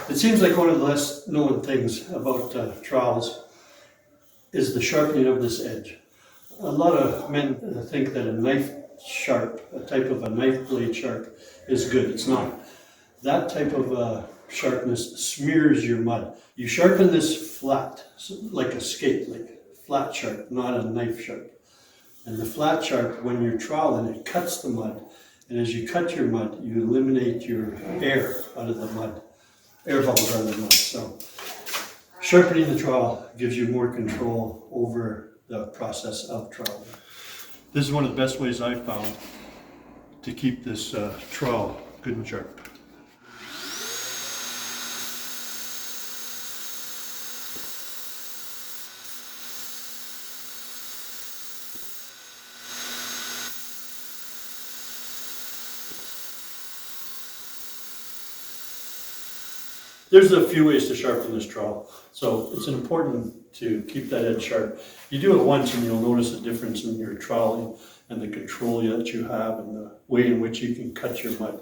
It seems like one of the less known things about trowels is the sharpening of this edge. A lot of men think that a knife sharp, a type of a knife blade sharp, is good. It's not. That type of sharpness smears your mud. You sharpen this flat, like a skate, like flat sharp, not a knife sharp. And the flat sharp, when you're troweling, it cuts the mud. And as you cut your mud, you eliminate your air out of the mud, air bubbles out of the mud. So sharpening the trowel gives you more control over the process of troweling. This is one of the best ways I've found to keep this trowel good and sharp. There's a few ways to sharpen this trowel, so it's important to keep that edge sharp. You do it once and you'll notice a difference in your troweling and the control that you have and the way in which you can cut your mud.